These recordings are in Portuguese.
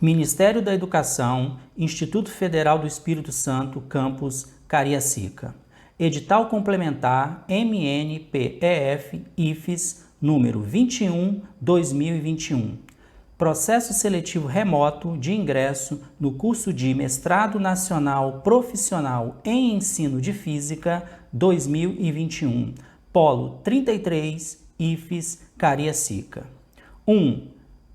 Ministério da Educação, Instituto Federal do Espírito Santo, Campus Cariacica. Edital complementar MNPEF-IFES número 21/2021. Processo seletivo remoto de ingresso no curso de Mestrado Nacional Profissional em Ensino de Física 2021. Polo 33, IFES Cariacica. 1.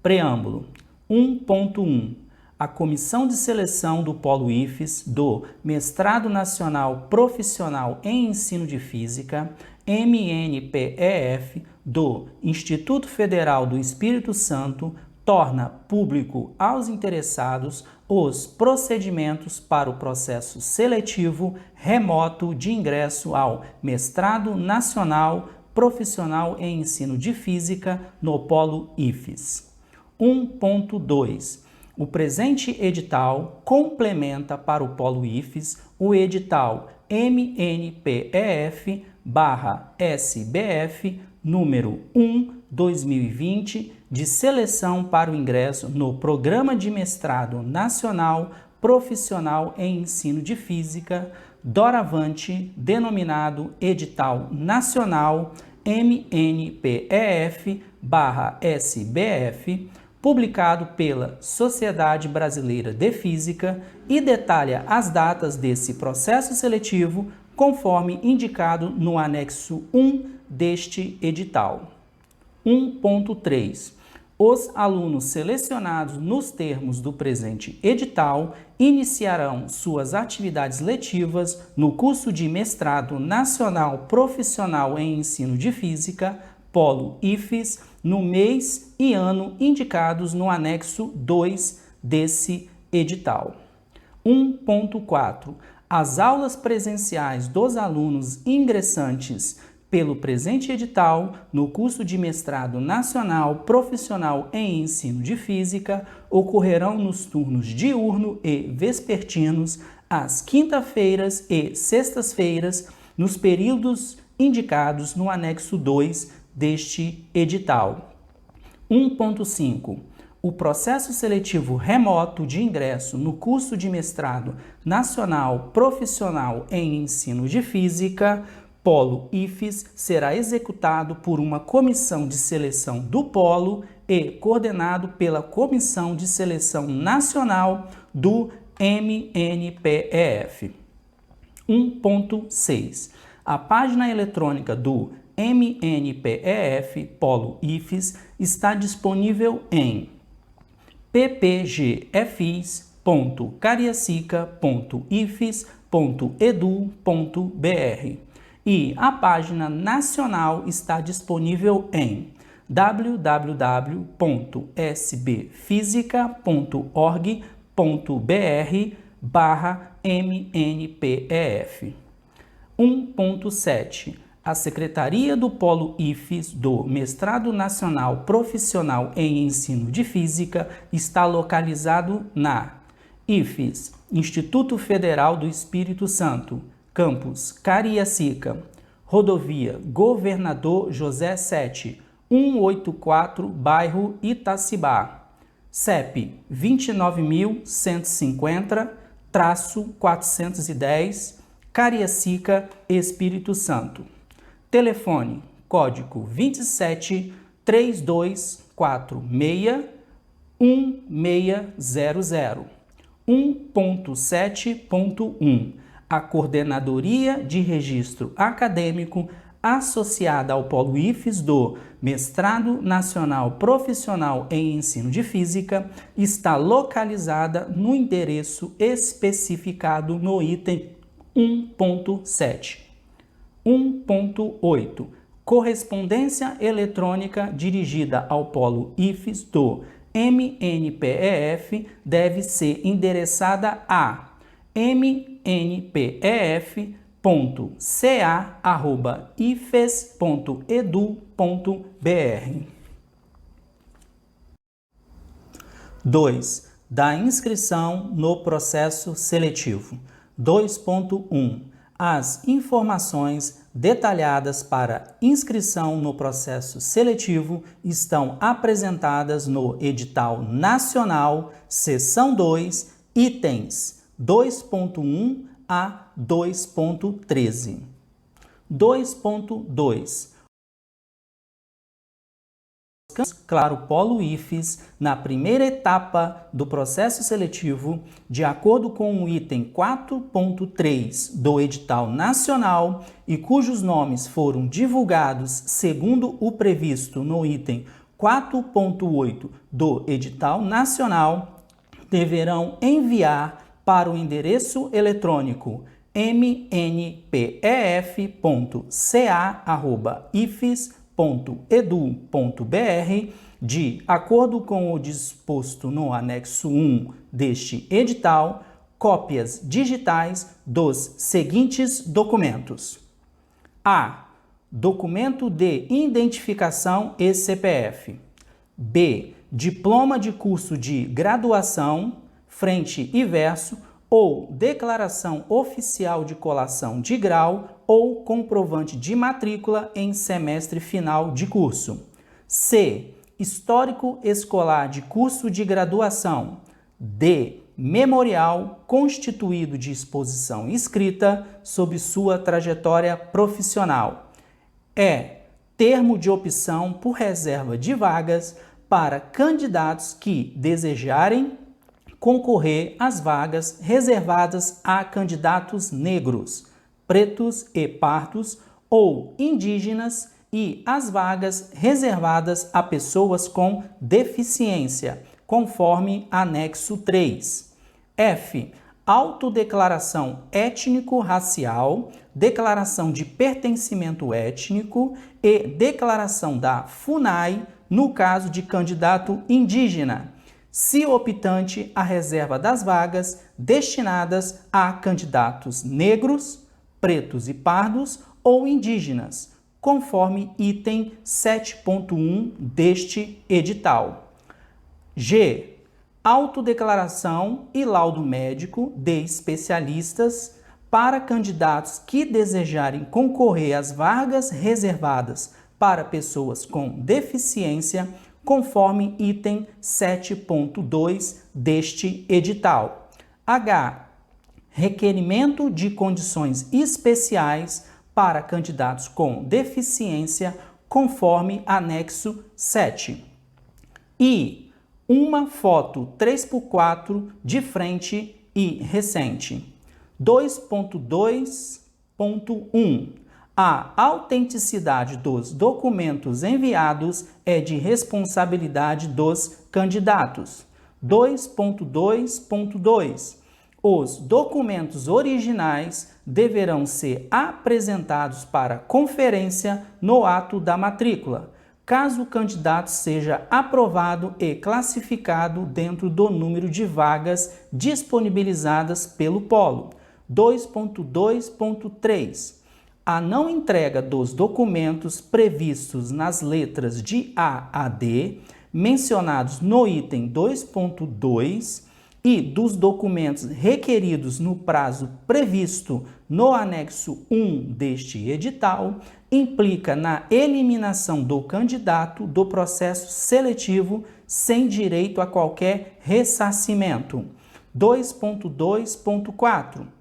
Preâmbulo. 1.1. A Comissão de Seleção do Polo IFES do Mestrado Nacional Profissional em Ensino de Física, MNPEF, do Instituto Federal do Espírito Santo, torna público aos interessados os procedimentos para o processo seletivo remoto de ingresso ao Mestrado Nacional Profissional em Ensino de Física no Polo IFES. 1.2. O presente edital complementa para o Polo IFES o edital MNPEF/SBF número 1/2020 de seleção para o ingresso no Programa de Mestrado Nacional Profissional em Ensino de Física, doravante denominado Edital Nacional MNPEF/SBF, publicado pela Sociedade Brasileira de Física, e detalha as datas desse processo seletivo conforme indicado no anexo 1 deste edital. 1.3. Os alunos selecionados nos termos do presente edital iniciarão suas atividades letivas no curso de Mestrado Nacional Profissional em Ensino de Física, Polo IFES, no mês e ano indicados no anexo 2 desse edital. 1.4. As aulas presenciais dos alunos ingressantes pelo presente edital no curso de Mestrado Nacional Profissional em Ensino de Física ocorrerão nos turnos diurno e vespertinos, às quinta-feiras e sextas-feiras, nos períodos indicados no anexo 2 deste edital. 1.5. O processo seletivo remoto de ingresso no curso de Mestrado Nacional Profissional em Ensino de Física, Polo IFES, será executado por uma comissão de seleção do Polo e coordenado pela Comissão de Seleção Nacional do MNPEF. 1.6. A página eletrônica do MNPEF Polo IFES está disponível em ppgfis.cariacica.ifes.edu.br e a página nacional está disponível em www.sbfisica.org.br/MNPEF. 1.7. A Secretaria do Polo IFES do Mestrado Nacional Profissional em Ensino de Física está localizado na IFES, Instituto Federal do Espírito Santo, Campus Cariacica, Rodovia Governador José 7, 184, bairro Itacibá, CEP 29.150-410, Cariacica, Espírito Santo. Telefone, código 27 3246 1600. 1.7.1. A Coordenadoria de Registro Acadêmico associada ao Polo IFES do Mestrado Nacional Profissional em Ensino de Física está localizada no endereço especificado no item 1.7. 1.8. Correspondência eletrônica dirigida ao Polo IFES do MNPEF deve ser endereçada a mnpef.ca@ifes.edu.br. 2. Da inscrição no processo seletivo. 2.1. As informações detalhadas para inscrição no processo seletivo estão apresentadas no edital nacional, seção 2, itens 2.1 a 2.13. 2.2. Claro Polo IFES, na primeira etapa do processo seletivo, de acordo com o item 4.3 do edital nacional e cujos nomes foram divulgados segundo o previsto no item 4.8 do edital nacional, deverão enviar para o endereço eletrônico mnpef.ca@ifes.edu.br, de acordo com o disposto no anexo 1 deste edital, cópias digitais dos seguintes documentos: A. Documento de identificação e CPF. B. Diploma de curso de graduação, frente e verso, ou declaração oficial de colação de grau ou comprovante de matrícula em semestre final de curso. C. Histórico escolar de curso de graduação. D. Memorial constituído de exposição escrita sobre sua trajetória profissional. E. Termo de opção por reserva de vagas para candidatos que desejarem concorrer às vagas reservadas a candidatos negros, pretos e pardos ou indígenas e as vagas reservadas a pessoas com deficiência, conforme anexo 3. F. Autodeclaração étnico-racial, declaração de pertencimento étnico e declaração da FUNAI no caso de candidato indígena, se optante a reserva das vagas destinadas a candidatos negros, pretos e pardos ou indígenas, conforme item 7.1 deste edital. G. Autodeclaração e laudo médico de especialistas para candidatos que desejarem concorrer às vagas reservadas para pessoas com deficiência, conforme item 7.2 deste edital. H. Requerimento de condições especiais para candidatos com deficiência, conforme anexo 7. I. Uma foto 3x4 de frente e recente. 2.2.1. A autenticidade dos documentos enviados é de responsabilidade dos candidatos. 2.2.2. Os documentos originais deverão ser apresentados para conferência no ato da matrícula, caso o candidato seja aprovado e classificado dentro do número de vagas disponibilizadas pelo polo. 2.2.3. A não entrega dos documentos previstos nas letras de A a D, mencionados no item 2.2, e dos documentos requeridos no prazo previsto no anexo 1 deste edital, implica na eliminação do candidato do processo seletivo sem direito a qualquer ressarcimento. 2.2.4.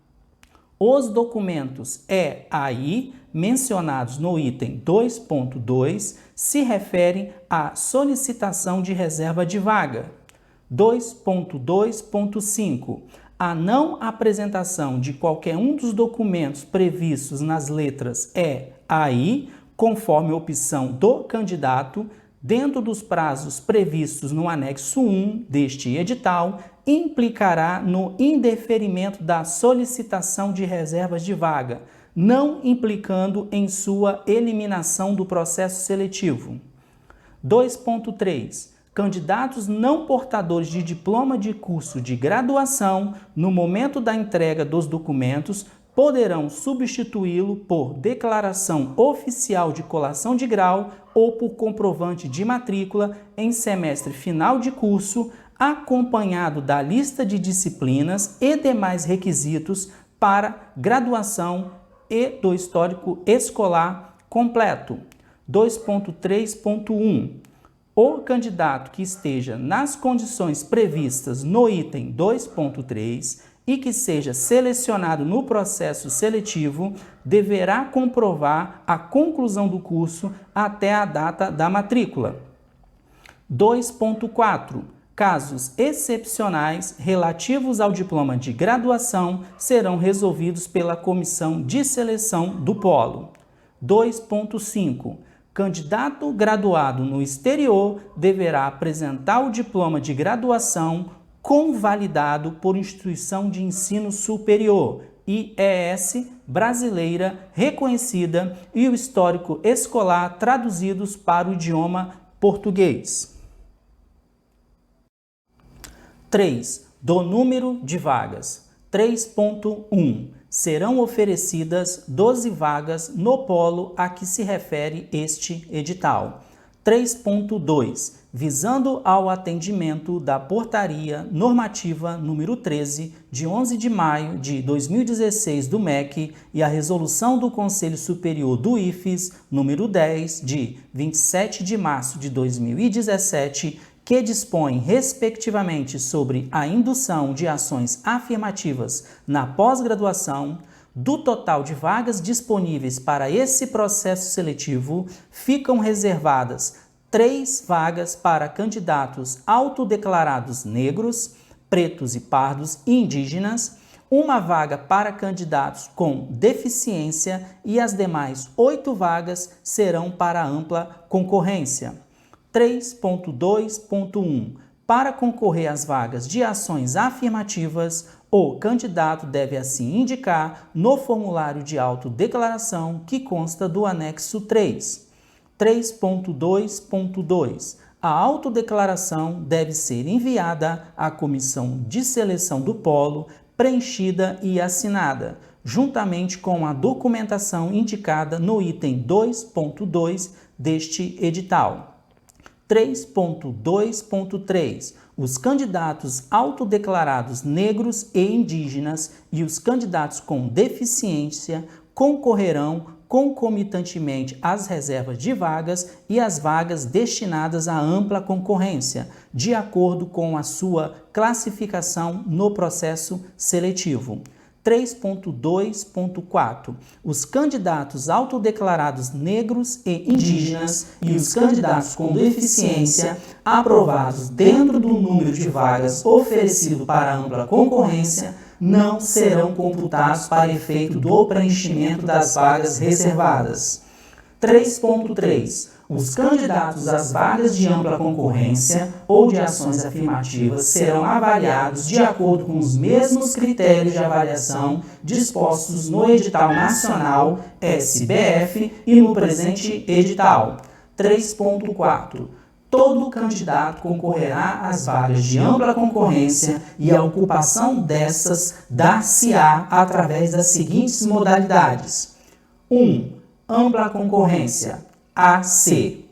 Os documentos EAI mencionados no item 2.2 se referem à solicitação de reserva de vaga. 2.2.5. A não apresentação de qualquer um dos documentos previstos nas letras EAI, conforme opção do candidato, dentro dos prazos previstos no anexo 1 deste edital, implicará no indeferimento da solicitação de reservas de vaga, não implicando em sua eliminação do processo seletivo. 2.3. Candidatos não portadores de diploma de curso de graduação, no momento da entrega dos documentos, poderão substituí-lo por declaração oficial de colação de grau ou por comprovante de matrícula em semestre final de curso, acompanhado da lista de disciplinas e demais requisitos para graduação e do histórico escolar completo. 2.3.1. O candidato que esteja nas condições previstas no item 2.3 e que seja selecionado no processo seletivo deverá comprovar a conclusão do curso até a data da matrícula. 2.4. Casos excepcionais relativos ao diploma de graduação serão resolvidos pela comissão de seleção do polo. 2.5. Candidato graduado no exterior deverá apresentar o diploma de graduação convalidado por instituição de ensino superior, IES, brasileira, reconhecida e o histórico escolar traduzidos para o idioma português. 3. Do número de vagas. 3.1. Serão oferecidas 12 vagas no polo a que se refere este edital. 3.2. Visando ao atendimento da Portaria Normativa número 13, de 11 de maio de 2016 do MEC e a Resolução do Conselho Superior do IFES número 10, de 27 de março de 2017, que dispõem, respectivamente, sobre a indução de ações afirmativas na pós-graduação, do total de vagas disponíveis para esse processo seletivo, ficam reservadas 3 vagas para candidatos autodeclarados negros, pretos e pardos e indígenas, 1 vaga para candidatos com deficiência e as demais 8 vagas serão para ampla concorrência. 3.2.1. Para concorrer às vagas de ações afirmativas, o candidato deve assim indicar no formulário de autodeclaração que consta do anexo 3. 3.2.2. A autodeclaração deve ser enviada à comissão de seleção do polo, preenchida e assinada, juntamente com a documentação indicada no item 2.2 deste edital. 3.2.3. Os candidatos autodeclarados negros e indígenas e os candidatos com deficiência concorrerão concomitantemente às reservas de vagas e às vagas destinadas à ampla concorrência, de acordo com a sua classificação no processo seletivo. 3.2.4. Os candidatos autodeclarados negros e indígenas e os candidatos com deficiência aprovados dentro do número de vagas oferecido para ampla concorrência não serão computados para efeito do preenchimento das vagas reservadas. 3.3. Os candidatos às vagas de ampla concorrência ou de ações afirmativas serão avaliados de acordo com os mesmos critérios de avaliação dispostos no edital nacional SBF e no presente edital. 3.4. Todo candidato concorrerá às vagas de ampla concorrência e a ocupação dessas dar-se-á através das seguintes modalidades. 1. Ampla concorrência. AC.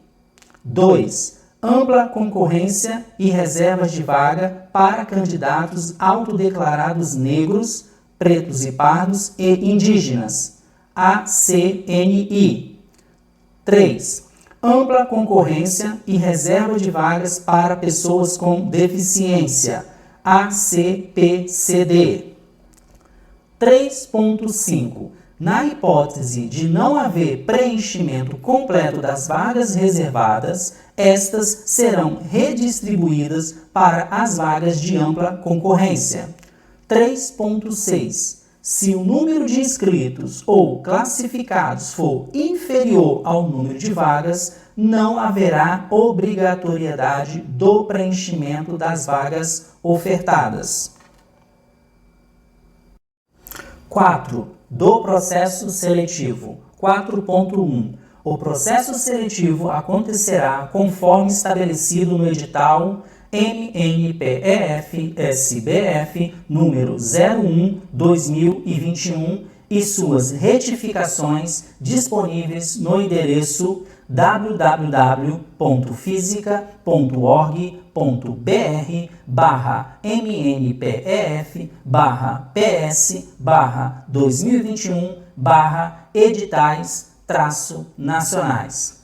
2. Ampla concorrência e reservas de vaga para candidatos autodeclarados negros, pretos e pardos e indígenas. ACNI. 3. Ampla concorrência e reserva de vagas para pessoas com deficiência. ACPCD. 3.5. Na hipótese de não haver preenchimento completo das vagas reservadas, estas serão redistribuídas para as vagas de ampla concorrência. 3.6. Se o número de inscritos ou classificados for inferior ao número de vagas, não haverá obrigatoriedade do preenchimento das vagas ofertadas. 4. Do processo seletivo. 4.1. O processo seletivo acontecerá conforme estabelecido no edital MNPEF-SBF número 01/2021 e suas retificações disponíveis no endereço www.fisica.org.br/MNPEF/PS/2021 editais-nacionais.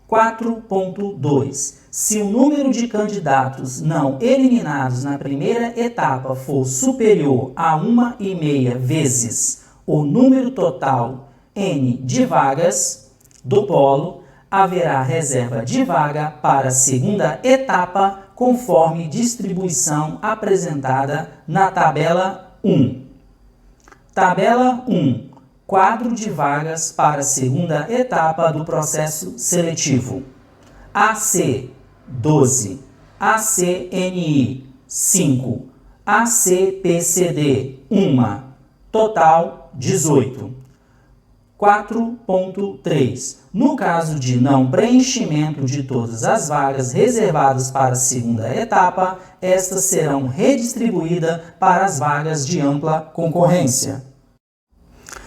4.2. Se o número de candidatos não eliminados na primeira etapa for superior a 1,5 vezes o número total N de vagas do polo, haverá reserva de vaga para a segunda etapa, conforme distribuição apresentada na tabela 1. Tabela 1. Quadro de vagas para a segunda etapa do processo seletivo. AC, 12. ACNI, 5. ACPCD, 1. Total, 18. 4.3. No caso de não preenchimento de todas as vagas reservadas para a segunda etapa, estas serão redistribuídas para as vagas de ampla concorrência.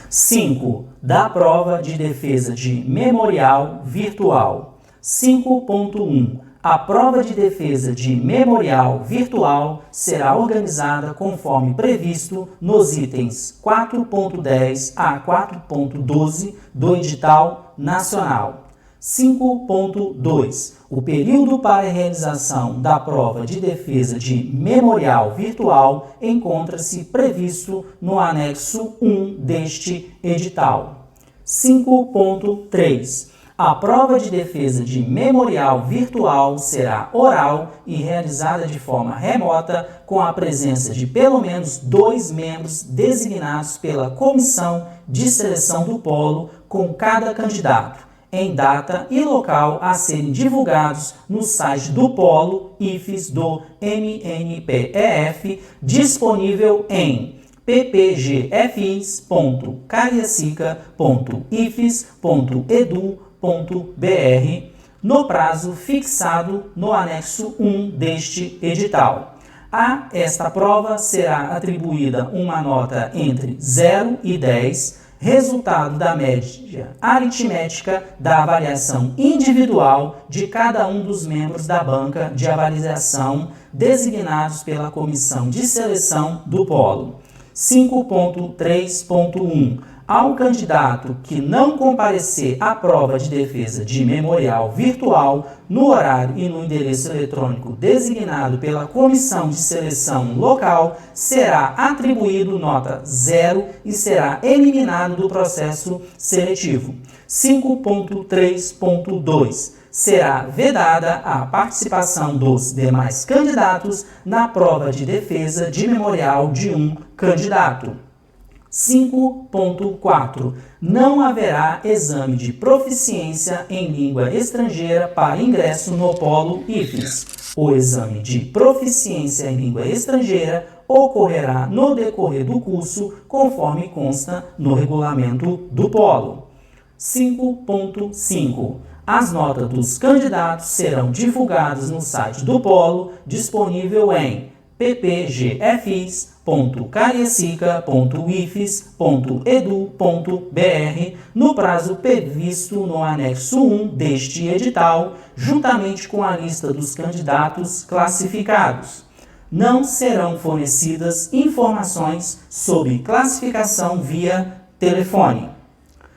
5. Da prova de defesa de memorial virtual. 5.1. A prova de defesa de memorial virtual será organizada conforme previsto nos itens 4.10 a 4.12 do edital nacional. 5.2. O período para a realização da prova de defesa de memorial virtual encontra-se previsto no anexo 1 deste edital. 5.3. A prova de defesa de memorial virtual será oral e realizada de forma remota, com a presença de pelo menos 2 membros designados pela comissão de seleção do polo com cada candidato, em data e local a serem divulgados no site do polo IFES do MNPEF, disponível em ppgfis.cariacica.ifes.edu.br no prazo fixado no anexo 1 deste edital. A esta prova será atribuída uma nota entre 0 e 10, resultado da média aritmética da avaliação individual de cada um dos membros da banca de avaliação designados pela comissão de seleção do polo. 5.3.1. Ao candidato que não comparecer à prova de defesa de memorial virtual no horário e no endereço eletrônico designado pela comissão de seleção local, será atribuído nota 0 e será eliminado do processo seletivo. 5.3.2. Será vedada a participação dos demais candidatos na prova de defesa de memorial de um candidato. 5.4. Não haverá exame de proficiência em língua estrangeira para ingresso no polo IFES. O exame de proficiência em língua estrangeira ocorrerá no decorrer do curso, conforme consta no regulamento do polo. 5.5. As notas dos candidatos serão divulgadas no site do polo, disponível em ppgfis.cariacica.ifes.edu.br no prazo previsto no anexo 1 deste edital, juntamente com a lista dos candidatos classificados. Não serão fornecidas informações sobre classificação via telefone.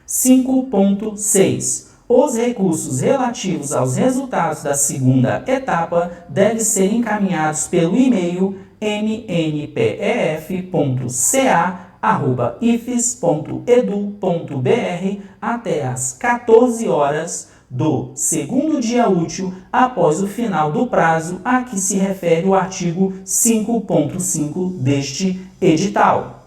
5.6. Os recursos relativos aos resultados da segunda etapa devem ser encaminhados pelo e-mail mnpef.ca@ifes.edu.br até às 14 horas do segundo dia útil após o final do prazo a que se refere o artigo 5.5 deste edital.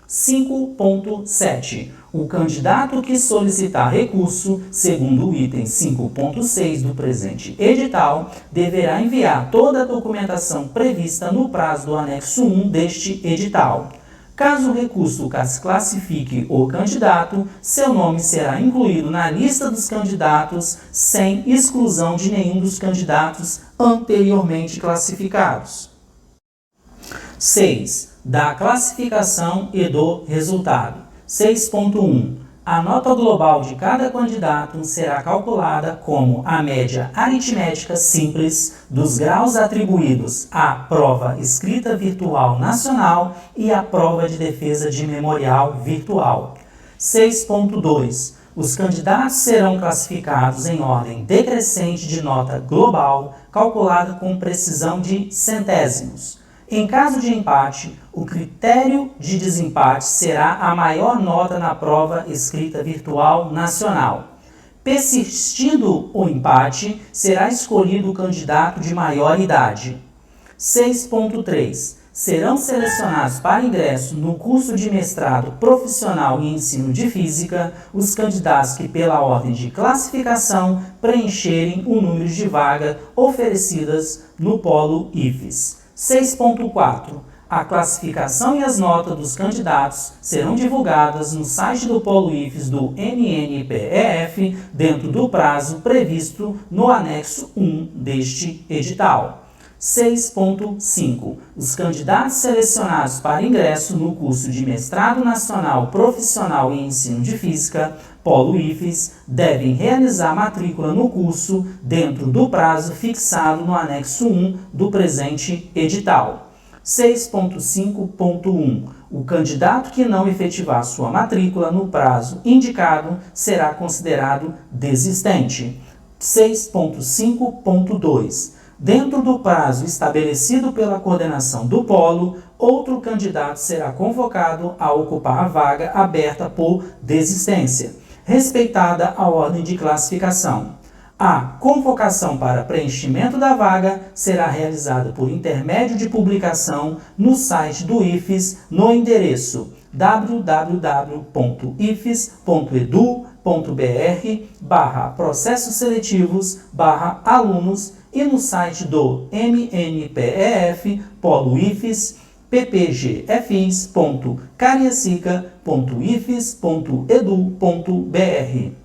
5.7. O candidato que solicitar recurso, segundo o item 5.6 do presente edital, deverá enviar toda a documentação prevista no prazo do anexo 1 deste edital. Caso o recurso classifique o candidato, seu nome será incluído na lista dos candidatos, sem exclusão de nenhum dos candidatos anteriormente classificados. 6. Da classificação e do resultado. 6.1. A nota global de cada candidato será calculada como a média aritmética simples dos graus atribuídos à prova escrita virtual nacional e à prova de defesa de memorial virtual. 6.2. Os candidatos serão classificados em ordem decrescente de nota global, calculada com precisão de centésimos. Em caso de empate, o critério de desempate será a maior nota na prova escrita virtual nacional. Persistindo o empate, será escolhido o candidato de maior idade. 6.3. Serão selecionados para ingresso no curso de mestrado profissional em ensino de física os candidatos que, pela ordem de classificação, preencherem o número de vagas oferecidas no polo IFES. 6.4. A classificação e as notas dos candidatos serão divulgadas no site do Polo IFES do NNPEF dentro do prazo previsto no anexo 1 deste edital. 6.5. Os candidatos selecionados para ingresso no curso de mestrado nacional profissional em ensino de física, Polo IFES, devem realizar matrícula no curso dentro do prazo fixado no anexo 1 do presente edital. 6.5.1. O candidato que não efetivar sua matrícula no prazo indicado será considerado desistente. 6.5.2. Dentro do prazo estabelecido pela coordenação do polo, outro candidato será convocado a ocupar a vaga aberta por desistência, respeitada a ordem de classificação. A convocação para preenchimento da vaga será realizada por intermédio de publicação no site do IFES no endereço www.ifes.edu.br/processos seletivos/alunos e no site do MNPEF Polo IFES ppgfis.cariacica.ifes.edu.br.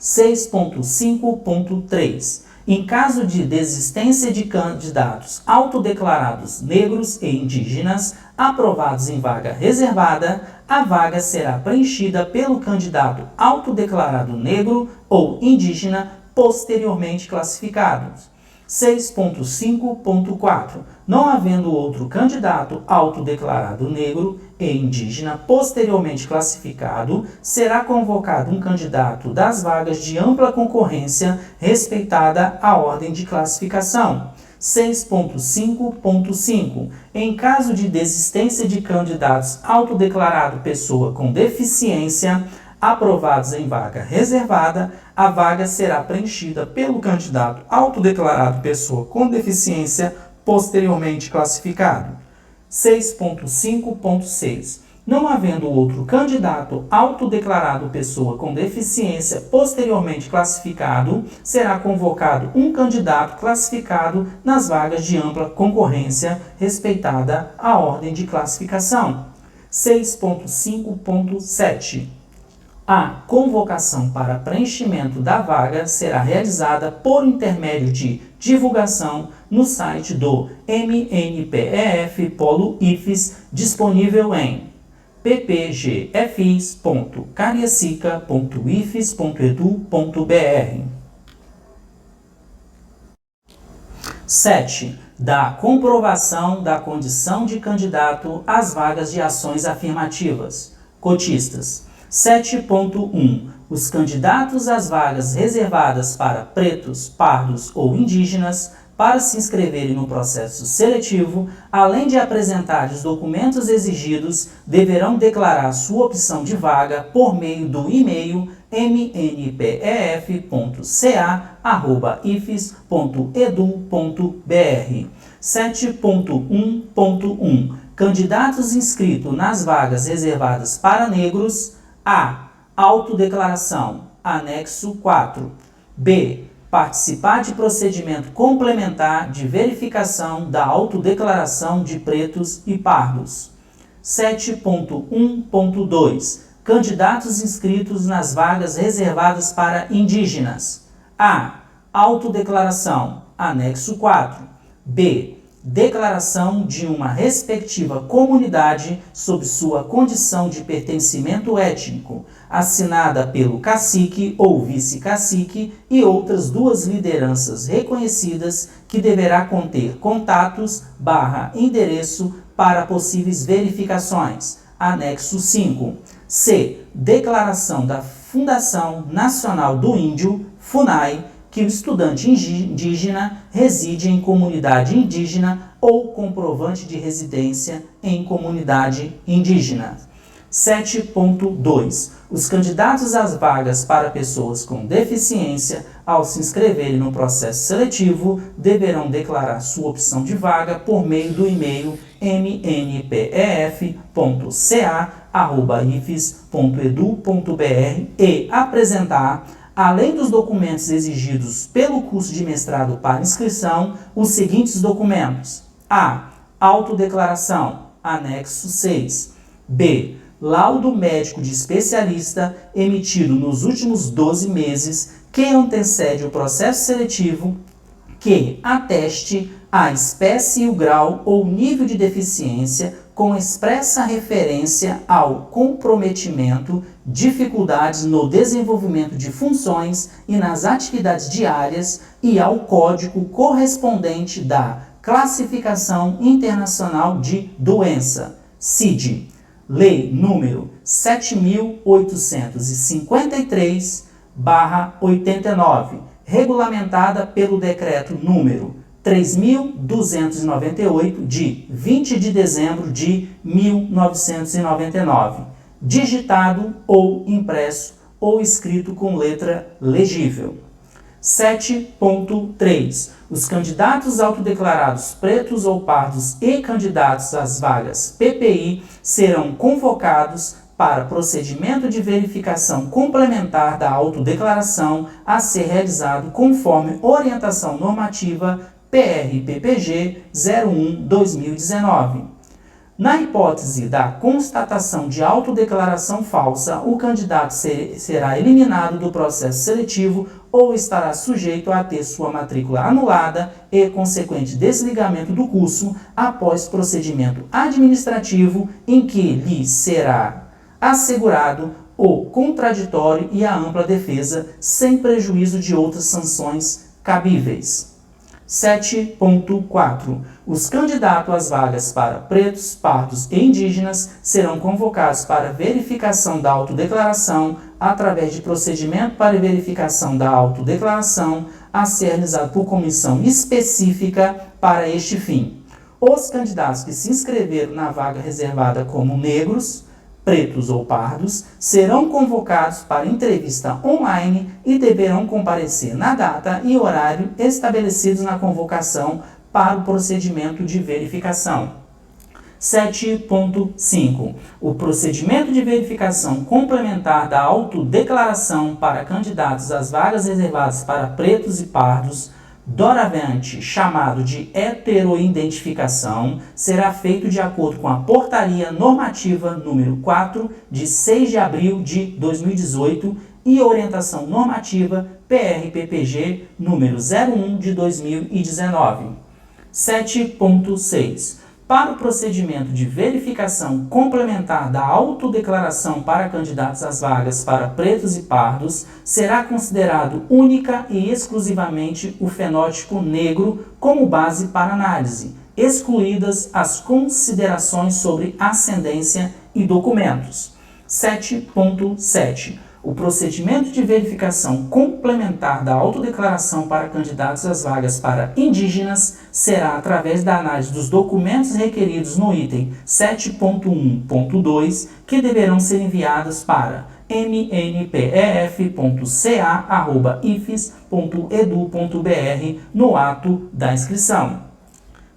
6.5.3. Em caso de desistência de candidatos autodeclarados negros e indígenas aprovados em vaga reservada, a vaga será preenchida pelo candidato autodeclarado negro ou indígena posteriormente classificados. 6.5.4. Não havendo outro candidato autodeclarado negro e indígena posteriormente classificado, será convocado um candidato das vagas de ampla concorrência, respeitada a ordem de classificação. 6.5.5. Em caso de desistência de candidatos autodeclarado pessoa com deficiência, aprovados em vaga reservada, a vaga será preenchida pelo candidato autodeclarado pessoa com deficiência posteriormente classificado. 6.5.6. Não havendo outro candidato autodeclarado pessoa com deficiência posteriormente classificado, será convocado um candidato classificado nas vagas de ampla concorrência, respeitada a ordem de classificação. 6.5.7. A convocação para preenchimento da vaga será realizada por intermédio de divulgação no site do MNPEF Polo IFES, disponível em ppgfis.cariacica.ifes.edu.br. 7. Da comprovação da condição de candidato às vagas de ações afirmativas. Cotistas. 7.1. Os candidatos às vagas reservadas para pretos, pardos ou indígenas para se inscreverem no processo seletivo, além de apresentar os documentos exigidos, deverão declarar sua opção de vaga por meio do e-mail mnpef.ca@ifes.edu.br. 7.1.1. Candidatos inscritos nas vagas reservadas para negros. A. Autodeclaração. Anexo 4. B. Participar de procedimento complementar de verificação da autodeclaração de pretos e pardos. 7.1.2. Candidatos inscritos nas vagas reservadas para indígenas. A. Autodeclaração. Anexo 4. B. Declaração de uma respectiva comunidade sob sua condição de pertencimento étnico, assinada pelo cacique ou vice-cacique e outras duas lideranças reconhecidas, que deverá conter contatos/endereço para possíveis verificações. Anexo 5. C. declaração da Fundação Nacional do Índio, FUNAI, que o estudante indígena reside em comunidade indígena ou comprovante de residência em comunidade indígena. 7.2. Os candidatos às vagas para pessoas com deficiência, ao se inscreverem no processo seletivo, deverão declarar sua opção de vaga por meio do e-mail mnpef.ca@ifes.edu.br e apresentar, além dos documentos exigidos pelo curso de mestrado para inscrição, os seguintes documentos: A. Autodeclaração, anexo 6. B. Laudo médico de especialista emitido nos últimos 12 meses que antecede o processo seletivo que ateste a espécie, o grau ou nível de deficiência com expressa referência ao comprometimento, dificuldades no desenvolvimento de funções e nas atividades diárias e ao código correspondente da Classificação Internacional de Doença, CID. Lei número 7.853/89, regulamentada pelo decreto número 3.298, de 20 de dezembro de 1999, digitado ou impresso ou escrito com letra legível. 7.3. Os candidatos autodeclarados pretos ou pardos e candidatos às vagas PPI serão convocados para procedimento de verificação complementar da autodeclaração a ser realizado conforme orientação normativa PR-PPG 01/2019. Na hipótese da constatação de autodeclaração falsa, o candidato será eliminado do processo seletivo ou estará sujeito a ter sua matrícula anulada e consequente desligamento do curso após procedimento administrativo em que lhe será assegurado o contraditório e a ampla defesa, sem prejuízo de outras sanções cabíveis. 7.4. Os candidatos às vagas para pretos, pardos e indígenas serão convocados para verificação da autodeclaração através de procedimento para verificação da autodeclaração a ser realizado por comissão específica para este fim. Os candidatos que se inscreveram na vaga reservada como negros, pretos ou pardos, serão convocados para entrevista online e deverão comparecer na data e horário estabelecidos na convocação para o procedimento de verificação. 7.5. O procedimento de verificação complementar da autodeclaração para candidatos às vagas reservadas para pretos e pardos, doravante chamado de heteroidentificação, será feito de acordo com a Portaria Normativa número 4, de 6 de abril de 2018 e Orientação Normativa PR-PPG número 01 de 2019. 7.6. Para o procedimento de verificação complementar da autodeclaração para candidatos às vagas para pretos e pardos, será considerado única e exclusivamente o fenótipo negro como base para análise, excluídas as considerações sobre ascendência e documentos. 7.7. O procedimento de verificação complementar da autodeclaração para candidatos às vagas para indígenas será através da análise dos documentos requeridos no item 7.1.2, que deverão ser enviados para mnpef.ca@ifes.edu.br no ato da inscrição.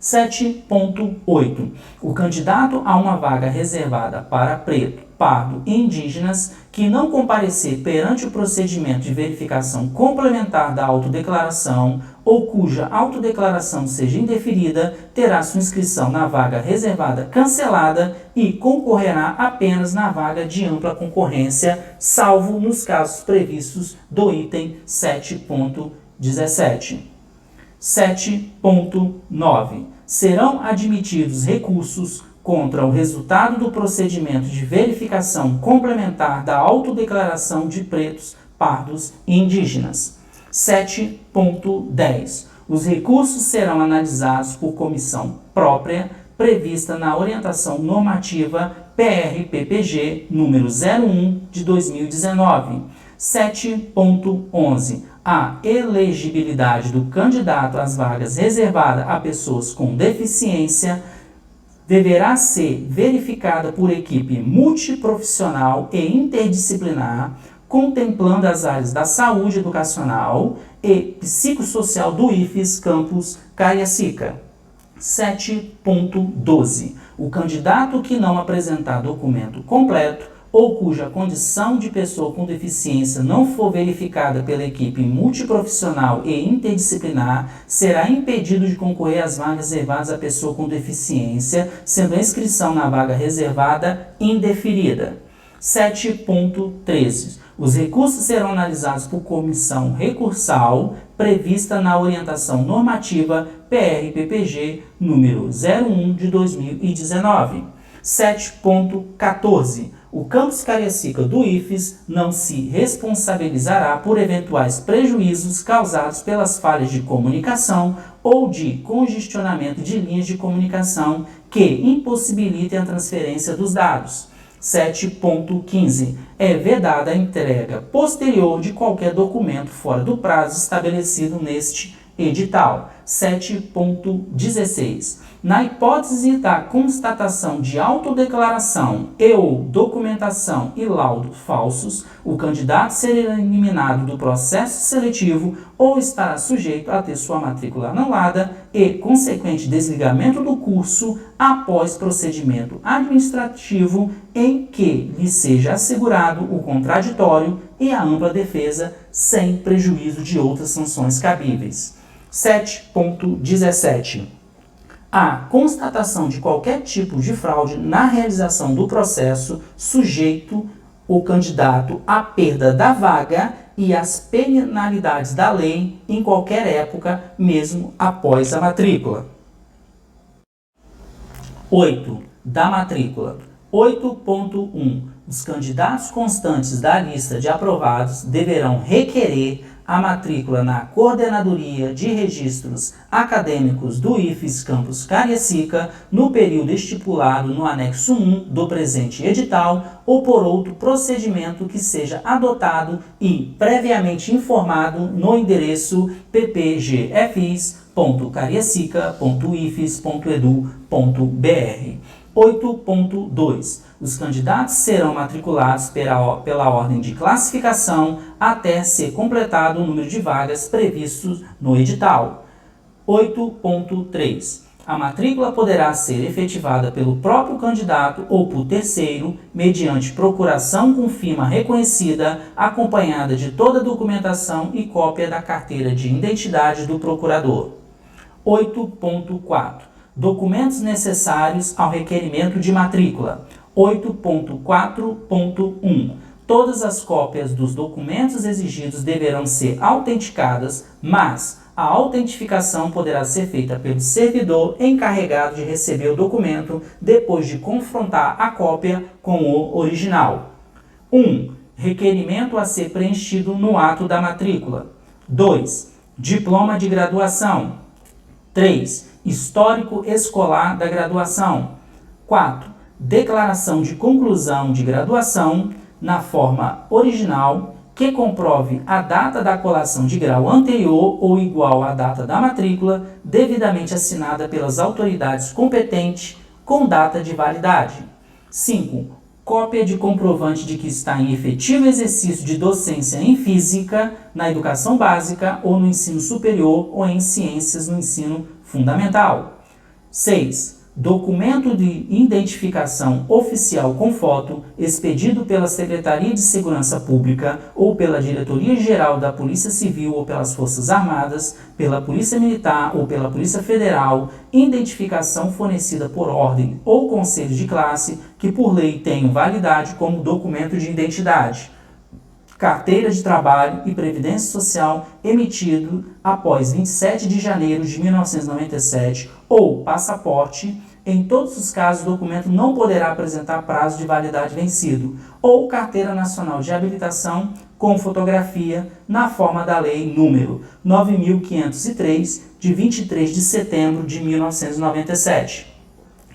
7.8. O candidato a uma vaga reservada para preto, pardo e indígenas que não comparecer perante o procedimento de verificação complementar da autodeclaração ou cuja autodeclaração seja indeferida, terá sua inscrição na vaga reservada cancelada e concorrerá apenas na vaga de ampla concorrência, salvo nos casos previstos do item 7.17. 7.9. Serão admitidos recursos contra o resultado do procedimento de verificação complementar da autodeclaração de pretos, pardos e indígenas. 7.10. Os recursos serão analisados por comissão própria, prevista na orientação normativa PR-PPG número 01 de 2019. 7.11. A elegibilidade do candidato às vagas reservadas a pessoas com deficiência deverá ser verificada por equipe multiprofissional e interdisciplinar, contemplando as áreas da saúde educacional e psicossocial do IFES Campus Cariacica. 7.12. O candidato que não apresentar documento completo ou cuja condição de pessoa com deficiência não for verificada pela equipe multiprofissional e interdisciplinar, será impedido de concorrer às vagas reservadas à pessoa com deficiência, sendo a inscrição na vaga reservada indeferida. 7.13. Os recursos serão analisados por comissão recursal prevista na orientação normativa PR-PPG número 01 de 2019. 7.14. O Campus Cariacica do IFES não se responsabilizará por eventuais prejuízos causados pelas falhas de comunicação ou de congestionamento de linhas de comunicação que impossibilitem a transferência dos dados. 7.15. É vedada a entrega posterior de qualquer documento fora do prazo estabelecido neste edital. 7.16. Na hipótese da constatação de autodeclaração e ou documentação e laudo falsos, o candidato será eliminado do processo seletivo ou estará sujeito a ter sua matrícula anulada e consequente desligamento do curso após procedimento administrativo em que lhe seja assegurado o contraditório e a ampla defesa sem prejuízo de outras sanções cabíveis. 7.17. A constatação de qualquer tipo de fraude na realização do processo sujeito o candidato à perda da vaga e às penalidades da lei em qualquer época, mesmo após a matrícula. 8. Da matrícula. 8.1. Os candidatos constantes da lista de aprovados deverão requerer a matrícula na Coordenadoria de Registros Acadêmicos do IFES Campus Cariacica no período estipulado no anexo 1 do presente edital ou por outro procedimento que seja adotado e previamente informado no endereço ppgfis.cariacica.ifes.edu.br. 8.2. Os candidatos serão matriculados pela ordem de classificação até ser completado o número de vagas previstos no edital. 8.3. A matrícula poderá ser efetivada pelo próprio candidato ou por terceiro, mediante procuração com firma reconhecida, acompanhada de toda a documentação e cópia da carteira de identidade do procurador. 8.4. Documentos necessários ao requerimento de matrícula. 8.4.1. Todas as cópias dos documentos exigidos deverão ser autenticadas, mas a autentificação poderá ser feita pelo servidor encarregado de receber o documento depois de confrontar a cópia com o original. 1. Requerimento a ser preenchido no ato da matrícula. 2. Diploma de graduação. 3. Histórico escolar da graduação. 4. Declaração de conclusão de graduação na forma original que comprove a data da colação de grau anterior ou igual à data da matrícula, devidamente assinada pelas autoridades competentes com data de validade. 5. Cópia de comprovante de que está em efetivo exercício de docência em física, na educação básica ou no ensino superior ou em ciências no ensino fundamental. 6. Documento de identificação oficial com foto, expedido pela Secretaria de Segurança Pública ou pela Diretoria-Geral da Polícia Civil ou pelas Forças Armadas, pela Polícia Militar ou pela Polícia Federal, identificação fornecida por ordem ou conselho de classe que por lei tenham validade como documento de identidade. Carteira de Trabalho e Previdência Social emitido após 27 de janeiro de 1997 ou passaporte. Em todos os casos, o documento não poderá apresentar prazo de validade vencido, ou Carteira Nacional de Habilitação com fotografia na forma da Lei número 9.503, de 23 de setembro de 1997.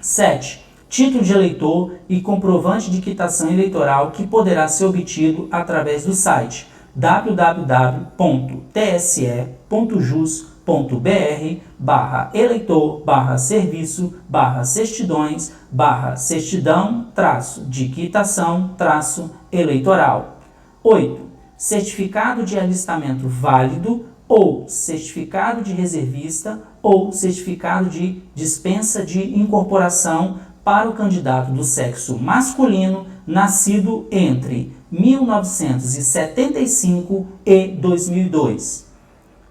7. Título de eleitor e comprovante de quitação eleitoral que poderá ser obtido através do site www.tse.jus.br/eleitor/serviço/certidões/certidão-de quitação-eleitoral. 8. Certificado de alistamento válido ou certificado de reservista ou certificado de dispensa de incorporação para o candidato do sexo masculino nascido entre 1975 e 2002.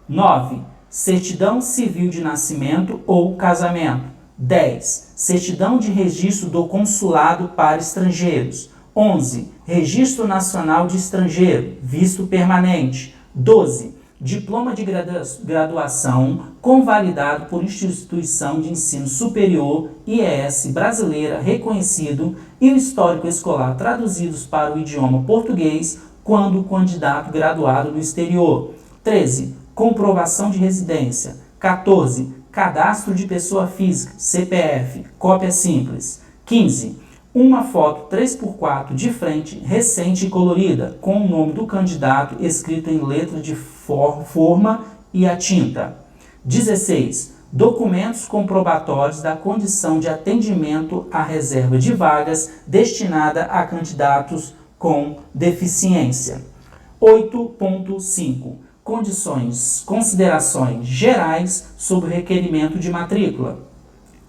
9. Certidão civil de nascimento ou casamento. 10. Certidão de registro do consulado para estrangeiros. 11. Registro Nacional de Estrangeiro, visto permanente. 12. Diploma de graduação convalidado por instituição de ensino superior IES brasileira reconhecido e o histórico escolar traduzidos para o idioma português quando o candidato graduado no exterior. 13. Comprovação de residência. 14. Cadastro de pessoa física, CPF, cópia simples. 15. Uma foto 3x4 de frente, recente e colorida, com o nome do candidato escrito em letra de forma e a tinta. 16. Documentos comprobatórios da condição de atendimento à reserva de vagas destinada a candidatos com deficiência. 8.5. Considerações gerais sobre o requerimento de matrícula.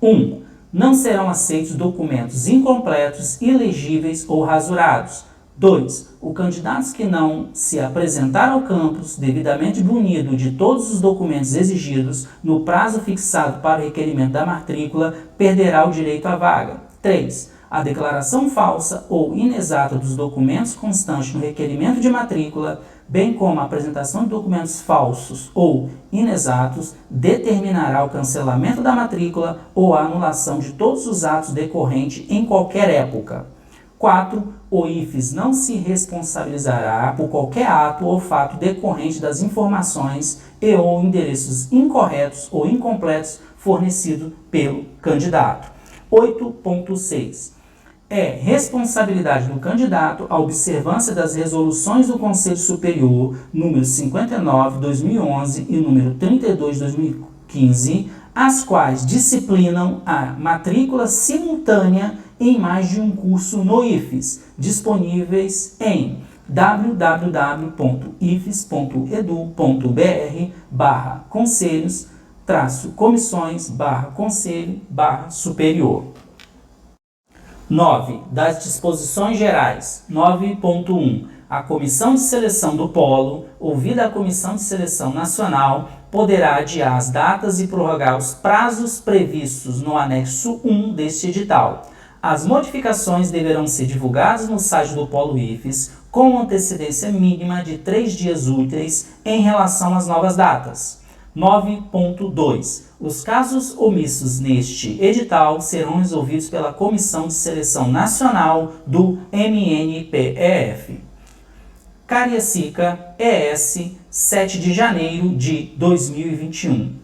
1. Não serão aceitos documentos incompletos, ilegíveis ou rasurados. 2. O candidato que não se apresentar ao campus devidamente munido de todos os documentos exigidos no prazo fixado para o requerimento da matrícula perderá o direito à vaga. 3. A declaração falsa ou inexata dos documentos constantes no requerimento de matrícula, bem como a apresentação de documentos falsos ou inexatos, determinará o cancelamento da matrícula ou a anulação de todos os atos decorrentes em qualquer época. 4. O IFES não se responsabilizará por qualquer ato ou fato decorrente das informações e ou endereços incorretos ou incompletos fornecidos pelo candidato. 8.6. É responsabilidade do candidato a observância das resoluções do Conselho Superior número 59/2011 e número 32/2015, as quais disciplinam a matrícula simultânea em mais de um curso no IFES, disponíveis em www.ifes.edu.br/conselhos-comissões/conselho/superior. 9. Das disposições gerais. 9.1. A Comissão de Seleção do Polo, ouvida a Comissão de Seleção Nacional, poderá adiar as datas e prorrogar os prazos previstos no anexo 1 deste edital. As modificações deverão ser divulgadas no site do Polo IFES com antecedência mínima de 3 dias úteis em relação às novas datas. 9.2. Os casos omissos neste edital serão resolvidos pela Comissão de Seleção Nacional do MNPEF. Cariacica, ES, 7 de janeiro de 2021.